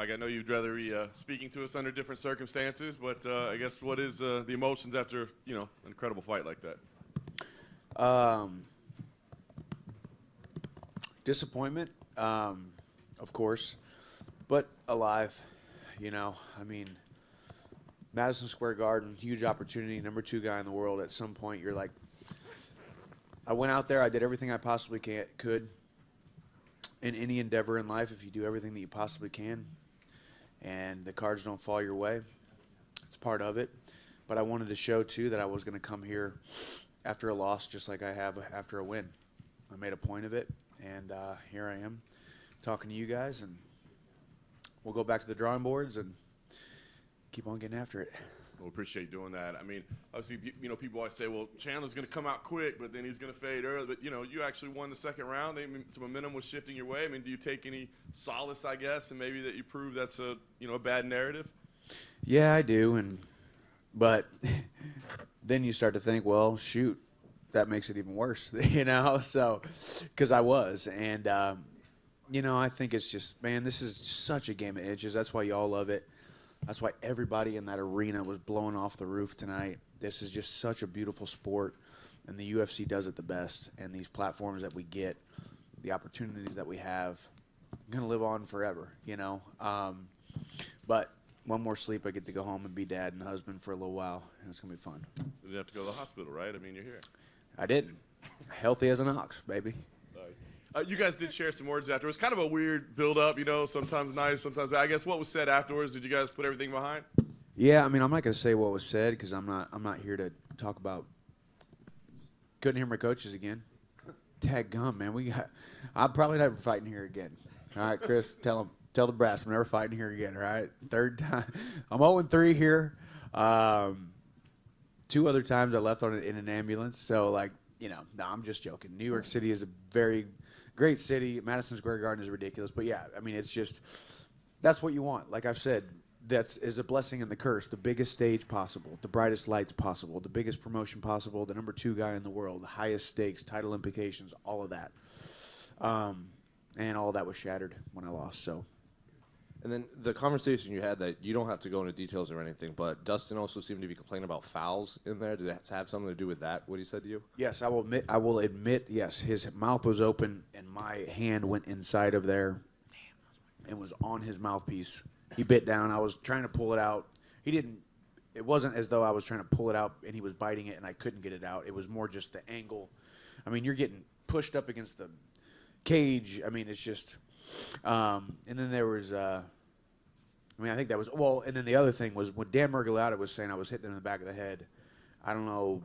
Mike, I know you'd rather be speaking to us under different circumstances, but I guess what is the emotions after, an incredible fight like that? Disappointment, of course, but alive. Madison Square Garden, huge opportunity, number 2 guy in the world. At some point, you're like, I went out there, I did everything I possibly could. In any endeavor in life, if you do everything that you possibly can and the cards don't fall your way, it's part of it. But I wanted to show, too, that I was going to come here after a loss just like I have after a win. I made a point of it, and here I am talking to you guys, and we'll go back to the drawing boards and keep on getting after it. Well, appreciate doing that. I mean, obviously, people always say, well, Chandler's going to come out quick, but then he's going to fade early. But, you actually won the second round. Some momentum was shifting your way. I mean, do you take any solace, I guess, and maybe that you prove that's a bad narrative? Yeah, I do. But then you start to think, well, shoot, that makes it even worse, So, because I was. And, I think it's just, man, this is such a game of inches. That's why y'all love it. That's why everybody in that arena was blowing off the roof tonight. This is just such a beautiful sport, and the UFC does it the best. And these platforms that we get, the opportunities that we have, going to live on forever, But one more sleep, I get to go home and be dad and husband for a little while, and it's going to be fun. You have to go to the hospital, right? I mean, you're here. I did. Healthy as an ox, baby. You guys did share some words afterwards. Kind of a weird build-up, sometimes nice, sometimes bad. I guess what was said afterwards, did you guys put everything behind? Yeah, I mean, I'm not going to say what was said because I'm not here to talk about. Couldn't hear my coaches again. Dadgum, man. I'm probably never fighting here again. All right, Chris, tell the brass I'm never fighting here again, all right? Third time. I'm 0-3 here. 2 other times I left in an ambulance. So, no, I'm just joking. New York City is a very great city. Madison Square Garden is ridiculous. But, yeah, I mean, it's just that's what you want. Like I've said, that is a blessing and the curse. The biggest stage possible, the brightest lights possible, the biggest promotion possible, the number 2 guy in the world, the highest stakes, title implications, all of that. And all of that was shattered when I lost. So. And then the conversation you had that you don't have to go into details or anything, but Dustin also seemed to be complaining about fouls in there. Did it have something to do with that, what he said to you? Yes, I will admit, yes, his mouth was open and my hand went inside of there and was on his mouthpiece. He bit down. I was trying to pull it out. It wasn't as though I was trying to pull it out and he was biting it and I couldn't get it out. It was more just the angle. I mean, you're getting pushed up against the cage. I mean, it's just and then there was I think that was and then the other thing was when Dan Murgulata was saying I was hitting him in the back of the head. I don't know.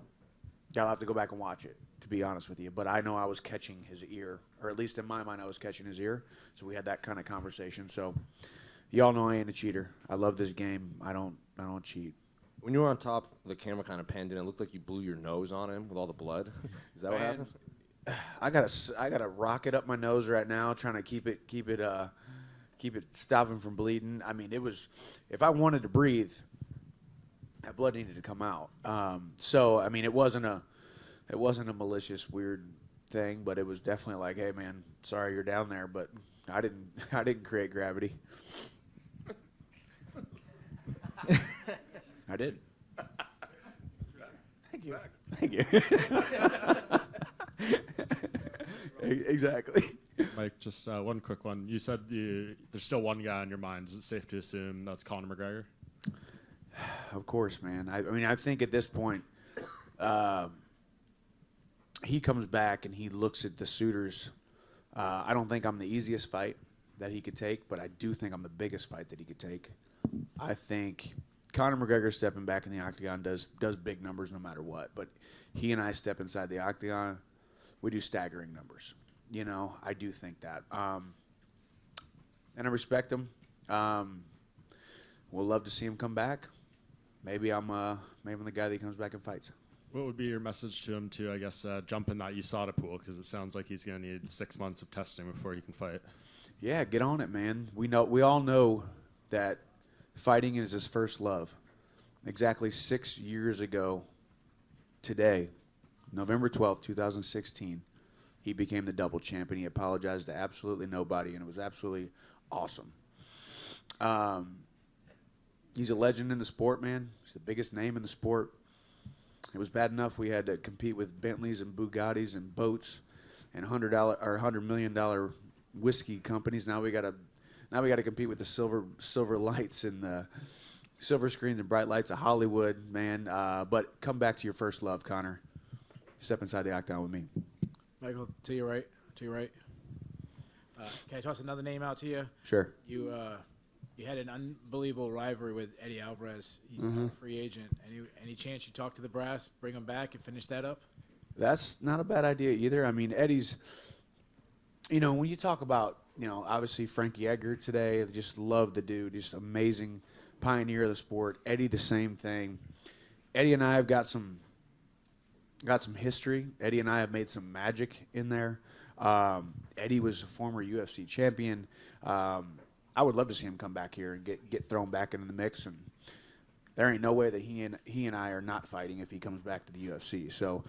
I'll have to go back and watch it, to be honest with you. But I know I was catching his ear, or at least in my mind I was catching his ear. So we had that kind of conversation. So y'all know I ain't a cheater. I love this game. I don't cheat. When you were on top, the camera kind of panned in. It looked like you blew your nose on him with all the blood. Is that what happened? I gotta rocket up my nose right now, trying to keep it stopping from bleeding. I mean, it was, if I wanted to breathe, that blood needed to come out. So I mean, it wasn't a malicious weird thing, but it was definitely like, hey man, sorry you're down there, but I didn't create gravity. I did. Thank you. Exactly. Mike, just one quick one. You said there's still one guy on your mind. Is it safe to assume that's Conor McGregor? Of course, man. I mean, I think at this point, he comes back and he looks at the suitors. I don't think I'm the easiest fight that he could take, but I do think I'm the biggest fight that he could take. I think Conor McGregor stepping back in the octagon does big numbers no matter what. But he and I step inside the octagon, we do staggering numbers. I do think that. And I respect him. We'll love to see him come back. Maybe I'm the guy that comes back and fights. What would be your message to him to, I guess, jump in that USADA pool? Because it sounds like he's going to need 6 months of testing before he can fight. Yeah, get on it, man. We all know that fighting is his first love. Exactly 6 years ago today, November 12th, 2016, he became the double champion. He apologized to absolutely nobody, and it was absolutely awesome. He's a legend in the sport, man. He's the biggest name in the sport. It was bad enough we had to compete with Bentleys and Bugattis and boats and $100 million whiskey companies. Now we got to compete with the silver lights and the silver screens and bright lights of Hollywood, man. But come back to your first love, Connor. Step inside the octagon with me. Michael, to your right. Can I toss another name out to you? Sure. You had an unbelievable rivalry with Eddie Alvarez. He's a free agent. Any chance you talk to the brass, bring him back, and finish that up? That's not a bad idea either. I mean, Eddie's, when you talk about, obviously Frankie Edgar today, I just love the dude. Just amazing pioneer of the sport. Eddie, the same thing. Eddie and I have got some history. Eddie and I have made some magic in there. Eddie was a former UFC champion. I would love to see him come back here and get thrown back into the mix. And there ain't no way that he and I are not fighting if he comes back to the UFC. So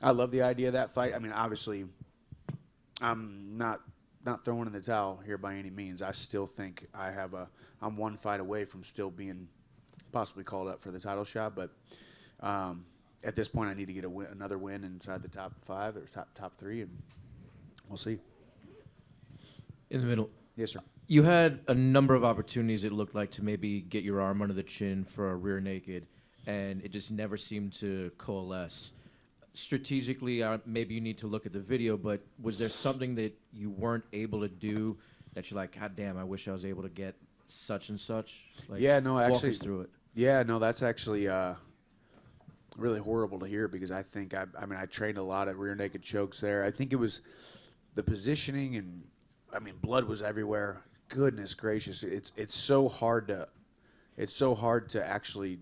I love the idea of that fight. I mean, obviously, I'm not throwing in the towel here by any means. I still think I'm one fight away from still being possibly called up for the title shot. But at this point, I need to get another win inside the top 5 or top 3, and we'll see. In the middle. Yes, sir. You had a number of opportunities, it looked like, to maybe get your arm under the chin for a rear naked, and it just never seemed to coalesce. Strategically, maybe you need to look at the video, but was there something that you weren't able to do that you're like, God damn, I wish I was able to get such and such? Like, yeah, no, walk actually, us through it. Yeah, no, that's actually really horrible to hear because I think I trained a lot of rear naked chokes there. I think it was the positioning and blood was everywhere. Goodness gracious, it's so hard to actually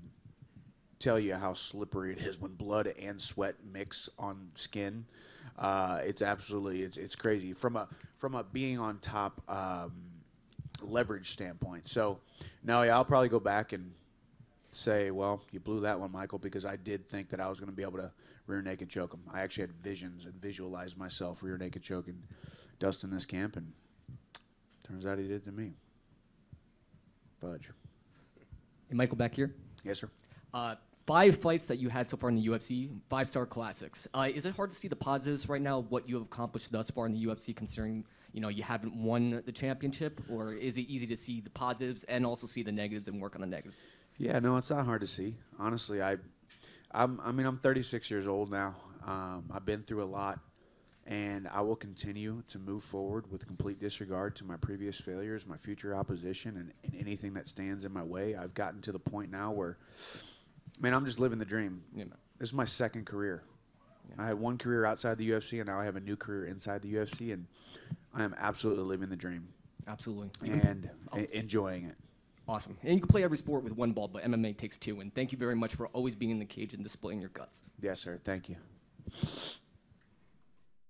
tell you how slippery it is when blood and sweat mix on skin. It's crazy from a being on top leverage standpoint. So no, yeah, I'll probably go back and say, well, you blew that one, Michael, because I did think that I was going to be able to rear naked choke him. I actually had visions and visualized myself rear naked choking Dustin this camp, and turns out he did to me. Fudge. And Michael, back here. Yes, sir. 5 fights that you had so far in the UFC, 5-star classics. Is it hard to see the positives right now, what you have accomplished thus far in the UFC, considering you haven't won the championship? Or is it easy to see the positives and also see the negatives and work on the negatives? Yeah, no, it's not hard to see. Honestly, I'm 36 years old now. I've been through a lot, and I will continue to move forward with complete disregard to my previous failures, my future opposition, and anything that stands in my way. I've gotten to the point now where, man, I'm just living the dream. Yeah. This is my second career. Yeah. I had one career outside the UFC, and now I have a new career inside the UFC, and I am absolutely living the dream. Absolutely. And enjoying it. Awesome. And you can play every sport with one ball, but MMA takes 2. And thank you very much for always being in the cage and displaying your guts. Yes, sir. Thank you.